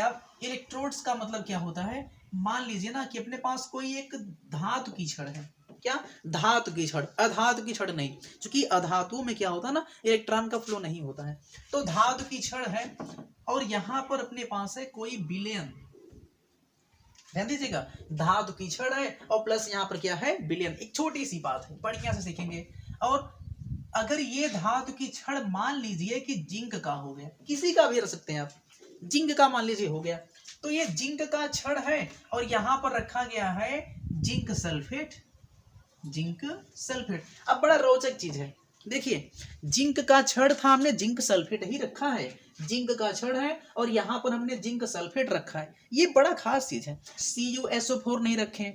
आप इलेक्ट्रोड्स का मतलब क्या होता है। मान लीजिए ना कि अपने पास कोई एक धातु की छड़ है, क्या धातु की छड़, अधातु की छड़ नहीं, क्योंकि अधातु में क्या होता है ना इलेक्ट्रॉन का फ्लो नहीं होता है। तो धातु की छड़ है और यहाँ पर अपने पास है कोई विलयन, ध्यान दीजिएगा, धातु की छड़ है और प्लस यहाँ पर क्या है विलयन। एक छोटी सी बात है, बढ़िया से सीखेंगे। और अगर ये धातु की छड़ मान लीजिए कि जिंक का हो गया, किसी का भी रख सकते हैं आप, जिंक का मान लीजिए हो गया, तो ये जिंक का छड़ है और यहाँ पर रखा गया है जिंक सल्फेट, जिंक सल्फेट। अब बड़ा रोचक चीज है, देखिए जिंक का छड़ था, हमने जिंक सल्फेट ही रखा है, जिंक का छड़ है और यहाँ पर हमने जिंक सल्फेट रखा है। ये बड़ा खास चीज है, CuSO4 नहीं रखें,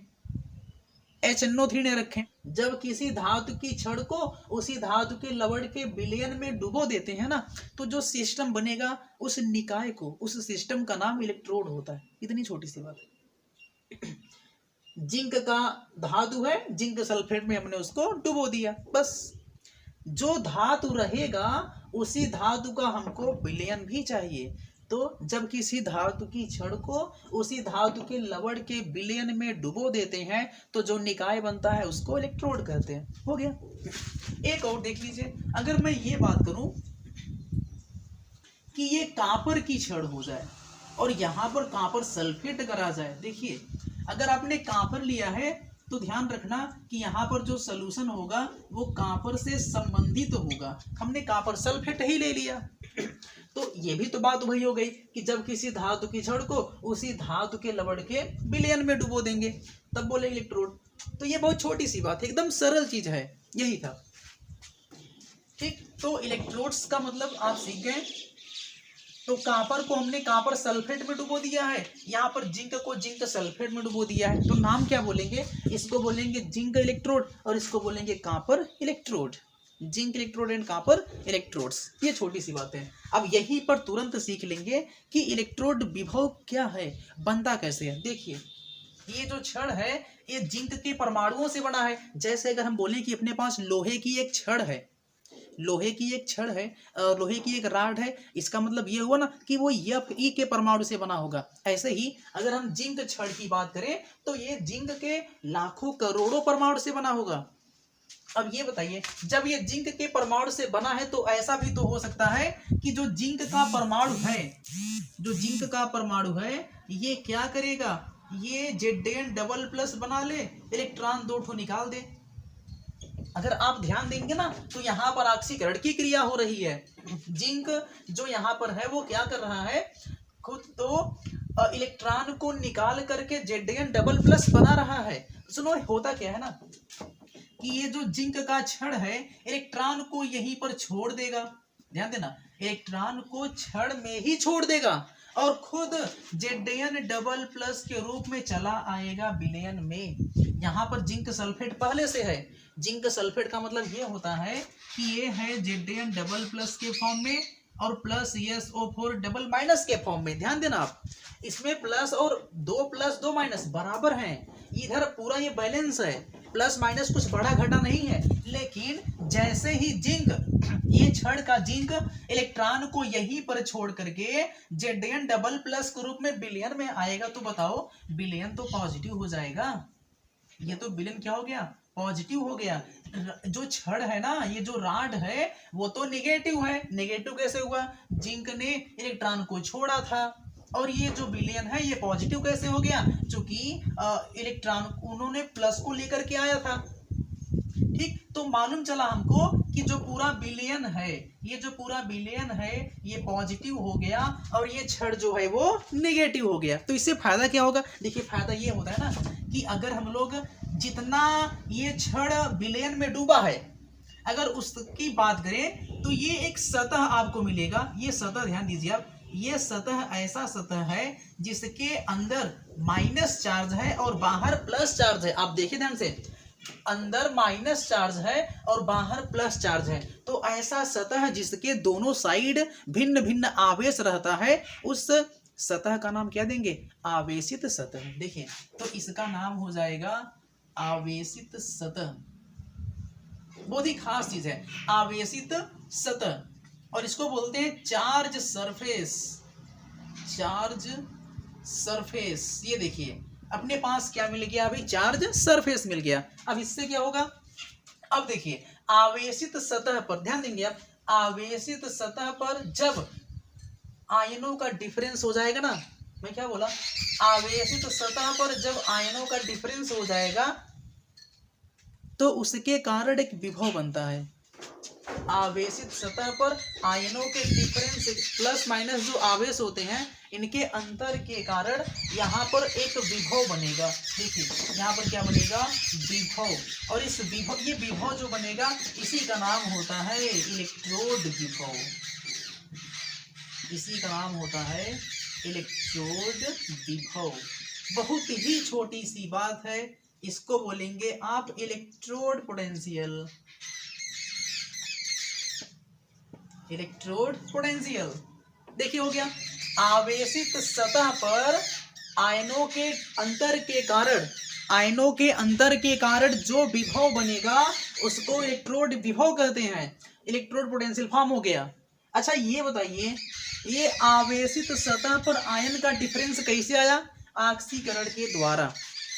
HNO3 नहीं रखें। जब किसी धातु की छड़ को उसी धातु के लवण के विलयन में डुबो देते हैं ना, तो जो सिस्टम बनेगा उस निकाय को, उस सिस्टम का नाम इलेक्ट्रोड होता है। इतनी छोटी सी बात है। जिंक का धातु है, जिंक सल्फेट में हमने उसको डुबो दिया, बस। जो धातु रहेगा उसी धातु का हमको विलयन भी चाहिए। तो जब किसी धातु की छड़ को उसी धातु के लवण के विलयन में डुबो देते हैं तो जो निकाय बनता है उसको इलेक्ट्रोड कहते हैं। हो गया। एक और देख लीजिए, अगर मैं ये बात करूं कि ये कॉपर की छड़ हो जाए और यहाँ पर कॉपर सल्फेट करा जाए, देखिए अगर आपने कॉपर लिया है तो ध्यान रखना कि यहाँ पर जो सोल्यूशन होगा वो कॉपर से संबंधित होगा। हमने कॉपर सल्फेट ही ले लिया। तो ये भी तो बात वही हो गई कि जब किसी धातु की छड़ को उसी धातु के लवण के विलयन में डुबो देंगे तब बोले इलेक्ट्रोड। तो ये बहुत छोटी सी बात है, एकदम सरल चीज है, यही था। ठीक, तो इलेक्ट्रोड्स का मतलब आप सीख गए। तो कॉपर को हमने कॉपर सल्फेट में डुबो दिया है, यहाँ पर जिंक को जिंक सल्फेट में डुबो दिया है। तो नाम क्या बोलेंगे, इसको बोलेंगे जिंक इलेक्ट्रोड और इसको बोलेंगे copper electrode. Zinc electrode and copper electrodes, ये छोटी सी बात है। अब यहीं पर तुरंत सीख लेंगे कि इलेक्ट्रोड विभव क्या है, बनता कैसे है। देखिए ये जो छड़ है ये जिंक के परमाणुओं से बना है। जैसे अगर हम बोलें कि अपने पास लोहे की एक छड़ है, लोहे की एक छड़ है, लोहे की एक राड है, इसका मतलब ये हुआ ना कि वो Fe के परमाणु से बना होगा। ऐसे ही अगर हम जिंक छड़ की बात करें तो ये जिंक के लाखों करोड़ों परमाणु से बना होगा। अब ये बताइए, जब ये जिंक के परमाणु से बना है तो ऐसा भी तो हो सकता है कि जो जिंक का परमाणु है, जो जिंक का परमाणु है ये क्या करेगा, ये Zn++ बना ले, इलेक्ट्रॉन 2 ठो निकाल दे। अगर आप ध्यान देंगे ना तो यहाँ पर ऑक्सीकरण की क्रिया हो रही है। जिंक जो यहाँ पर है वो क्या कर रहा है, खुद तो इलेक्ट्रॉन को निकाल करके Zn++ बना रहा है। सुनो होता क्या है ना कि ये जो जिंक का छड़ है इलेक्ट्रॉन को यहीं पर छोड़ देगा, ध्यान देना, इलेक्ट्रॉन को छड़ में ही छोड़ देगा और खुद Zn++ के रूप में चला आएगा विलयन में। यहाँ पर जिंक सल्फेट पहले से है। जिंक सल्फेट का मतलब ये होता है कि ये है Zn++ के फॉर्म में और प्लस SO4 के फॉर्म में। ध्यान देना आप, इसमें प्लस और 2+2- बराबर हैं। इधर पूरा ये बैलेंस है, प्लस माइनस कुछ बड़ा घटा नहीं है। लेकिन जैसे ही जिंक, ये छड़ का जिंक इलेक्ट्रॉन को यहीं पर छोड़ करके Zn++ के रूप में विलयन में आएगा तो बताओ विलयन तो पॉजिटिव हो जाएगा। ये तो विलयन क्या हो गया, पॉजिटिव हो गया। जो छड़ है ना, ये जो राड है वो तो निगेटिव है। निगेटिव कैसे हुआ, जिंक ने इलेक्ट्रॉन को छोड़ा था। और ये जो विलयन है ये पॉजिटिव कैसे हो गया, क्योंकि इलेक्ट्रॉन उन्होंने प्लस को लेकर के आया था। ठीक, तो मालूम चला हमको कि जो पूरा विलयन है, ये जो पूरा विलयन है ये पॉजिटिव हो गया और ये छड़ जो है वो नेगेटिव हो गया। तो इससे फायदा क्या होगा, देखिए फायदा ये होता है ना कि अगर हम लोग जितना ये छड़ विलयन में डूबा है अगर उसकी बात करें तो ये एक सतह आपको मिलेगा। ये सतह ध्यान दीजिए आप, ये सतह ऐसा सतह है जिसके अंदर माइनस चार्ज है और बाहर प्लस चार्ज है। आप देखिए ध्यान से, अंदर माइनस चार्ज है और बाहर प्लस चार्ज है। तो ऐसा सतह जिसके दोनों साइड भिन्न भिन्न आवेश रहता है, उस सतह का नाम क्या देंगे, आवेशित सतह। देखिए तो इसका नाम हो जाएगा आवेशित सतह। बहुत ही खास चीज है आवेशित सतह, और इसको बोलते हैं चार्ज सरफेस। Charge surface. ये देखिए अपने पास क्या मिल गया अभी, चार्ज सरफेस मिल गया। अब इससे क्या होगा, अब देखिए आवेशित सतह पर ध्यान देंगे आप, आवेशित सतह पर जब आयनों का डिफरेंस हो जाएगा ना, मैं क्या बोला, आवेशित सतह पर जब आयनों का डिफरेंस हो जाएगा तो उसके कारण एक विभव बनता है। आवेशित सतह पर आयनों के डिफरेंस प्लस माइनस जो आवेश होते हैं इनके अंतर के कारण यहाँ पर एक विभव बनेगा। देखिए यहाँ पर क्या बनेगा, विभव। और इस विभव, ये विभव जो बनेगा इसी का नाम होता है इलेक्ट्रोड विभव। इसी का नाम होता है इलेक्ट्रोड विभव। बहुत ही छोटी सी बात है, इसको बोलेंगे आप इलेक्ट्रोड पोटेंशियल। इलेक्ट्रोड पोटेंशियल देखिए हो गया, आवेशित सतह पर आयनों के अंतर के कारण, आयनों के अंतर के कारण जो विभव बनेगा उसको इलेक्ट्रोड विभव कहते हैं। इलेक्ट्रोड पोटेंशियल फॉर्म हो गया। अच्छा ये बताइए, ये आवेशित सतह पर आयन का डिफरेंस कैसे आया, ऑक्सीकरण के द्वारा,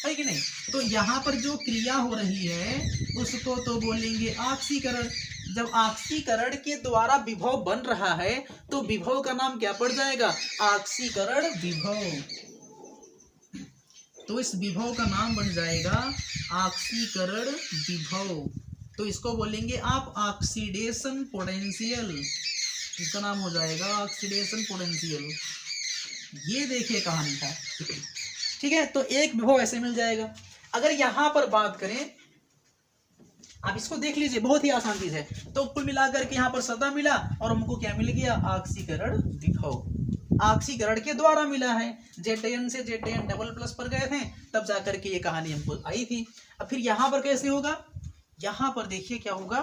है कि नहीं। तो यहाँ पर जो क्रिया हो रही है उसको तो बोलेंगे ऑक्सीकरण। जब ऑक्सीकरण के द्वारा विभव बन रहा है तो विभव का नाम क्या पड़ जाएगा, ऑक्सीकरण विभव। तो इस विभव का नाम बन जाएगा ऑक्सीकरण विभव। तो इसको बोलेंगे आप ऑक्सीडेशन पोटेंशियल, इसका नाम हो जाएगा ऑक्सीडेशन पोटेंशियल। ये देखिए कहानी था, ठीक है। तो एक विभव ऐसे मिल जाएगा। अगर यहां पर बात करें, आप इसको देख लीजिए, बहुत ही आसान चीज है। तो कुल मिलाकर के यहाँ पर सतह मिला और हमको क्या मिल गया, ऑक्सीकरण विभव। ऑक्सीकरण के द्वारा मिला है, Zn से Zn डबल प्लस पर गए थे तब जाकर के ये कहानी हमको आई थी। अब फिर यहाँ पर कैसे होगा, यहाँ पर देखिए क्या होगा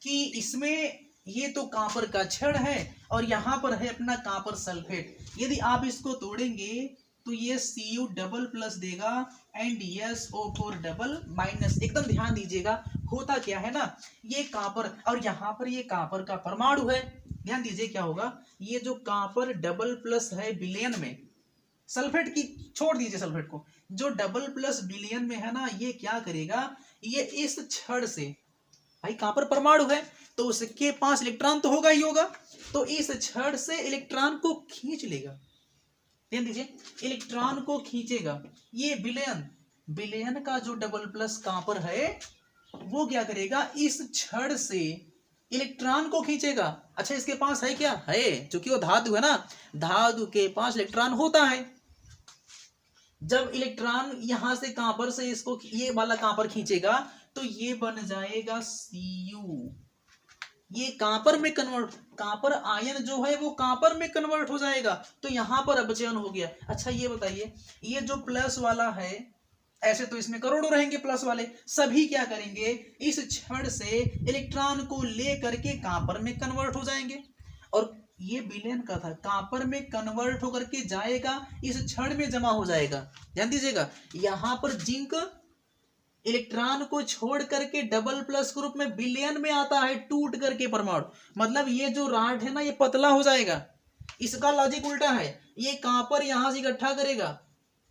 कि इसमें ये तो कांपर का छड़ है और यहाँ पर है अपना कांपर सल्फेट। यदि आप इसको तोड़ेंगे तो ये Cu डबल प्लस देगा एंड SO4 डबल माइनस। एकदम ध्यान दीजिएगा, होता क्या है ना, ये कांपर और यहाँ पर ये कांपर का परमाणु है। ध्यान दीजिए क्या होगा, ये जो कांपर डबल प्लस है विलयन में, सल्फेट की छोड़ दीजिए सल्फेट को, जो डबल प्लस विलयन में है ना, ये क्या करेगा, ये इस छड़ से, भाई कांपर परमाणु है तो उसके पास इलेक्ट्रॉन तो होगा ही होगा, तो इस छड़ से इलेक्ट्रॉन को खींच लेगा। ध्यान दीजिए, इलेक्ट्रॉन को खींचेगा। ये विलयन, विलयन का जो डबल प्लस कांपर है वो क्या करेगा, इस छड़ से इलेक्ट्रॉन को खींचेगा। अच्छा इसके पास है क्या, है, क्योंकि वो धातु है ना, धातु के पास इलेक्ट्रॉन होता है। जब इलेक्ट्रॉन यहां से कांपर से इसको, ये वाला कांपर खींचेगा तो ये बन जाएगा Cu। ये कांपर में कन्वर्ट, कांपर आयन जो है वो कांपर में कन्वर्ट हो जाएगा, तो यहां पर अपचयन हो गया। अच्छा ये बताइए, ये जो प्लस वाला है, ऐसे तो इसमें करोड़ों रहेंगे प्लस वाले, सभी क्या करेंगे, इस छड़ से इलेक्ट्रॉन को ले करके कांपर में कन्वर्ट हो जाएंगे। और ये विलयन का था, कांपर में कन्वर्ट होकर के जाएगा, इस छड़ में जमा हो जाएगा। ध्यान दीजिएगा, यहां पर जिंक इलेक्ट्रॉन को छोड़ करके डबल प्लस ग्रुप में विलयन में आता है, टूट करके परमाणु, मतलब ये जो राड है ना ये पतला हो जाएगा। इसका लॉजिक उल्टा है, ये कांपर यहां से इकट्ठा करेगा,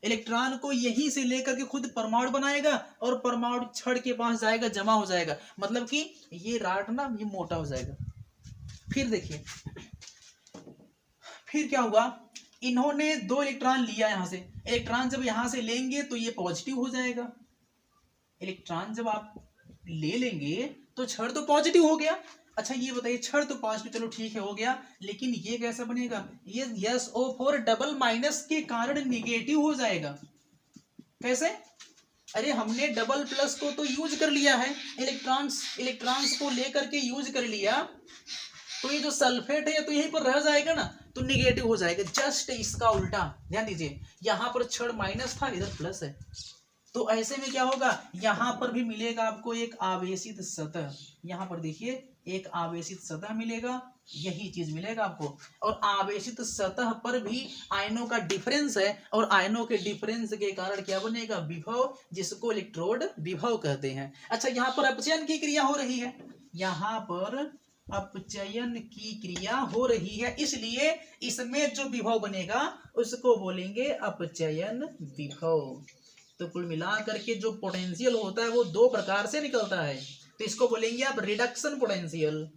इलेक्ट्रॉन को यहीं से लेकर के खुद परमाणु बनाएगा और परमाणु छड़ के पास जाएगा, जमा हो जाएगा, मतलब कि ये राड ना ये मोटा हो जाएगा। फिर देखिए फिर क्या हुआ, इन्होंने 2 इलेक्ट्रॉन लिया यहां से, इलेक्ट्रॉन जब यहां से लेंगे तो ये पॉजिटिव हो जाएगा। इलेक्ट्रॉन जब आप ले लेंगे तो छड़ तो पॉजिटिव हो गया। अच्छा ये बताइए, छड़ तो पॉजिटिव चलो ठीक है हो गया, लेकिन ये कैसा बनेगा, ये SO4 डबल माइनस के कारण निगेटिव हो जाएगा। कैसे, अरे हमने डबल प्लस को तो यूज कर लिया है, इलेक्ट्रॉन्स को लेकर के यूज कर लिया, तो ये जो सल्फेट है तो यहीं पर रह जाएगा ना, तो निगेटिव हो जाएगा। जस्ट इसका उल्टा, ध्यान दीजिए, यहां पर छड़ माइनस था, इधर प्लस है, तो ऐसे में क्या होगा, यहां पर भी मिलेगा आपको एक आवेशित सतह। यहां पर देखिए एक आवेशित सतह मिलेगा, यही चीज मिलेगा आपको। और आवेशित सतह पर भी आयनों का डिफरेंस है, और आयनों के डिफरेंस के कारण क्या बनेगा, विभव, जिसको इलेक्ट्रोड विभव कहते हैं। अच्छा यहाँ पर अपचयन की क्रिया हो रही है, यहाँ पर अपचयन की क्रिया हो रही है, इसलिए इसमें जो विभव बनेगा उसको बोलेंगे अपचयन विभव। तो कुल मिला करके जो पोटेंशियल होता है वो दो प्रकार से निकलता है, तो इसको बोलेंगे आप रिडक्शन पोटेंशियल,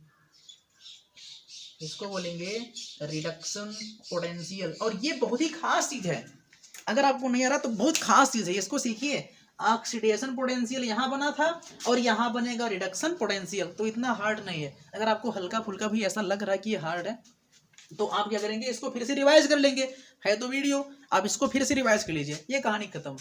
इसको बोलेंगे रिडक्शन पोटेंशियल। और ये बहुत ही खास चीज है, अगर आपको नहीं आ रहा तो बहुत खास चीज है, इसको सीखिए। ऑक्सीडेशन पोटेंशियल यहाँ बना था और यहाँ बनेगा रिडक्शन पोटेंशियल, तो इतना हार्ड नहीं है। अगर आपको हल्का फुल्का भी ऐसा लग रहा है कि ये हार्ड है तो आप क्या करेंगे, इसको फिर से रिवाइज कर लेंगे, है तो वीडियो, आप इसको फिर से रिवाइज कर लीजिए, ये कहानी खत्म।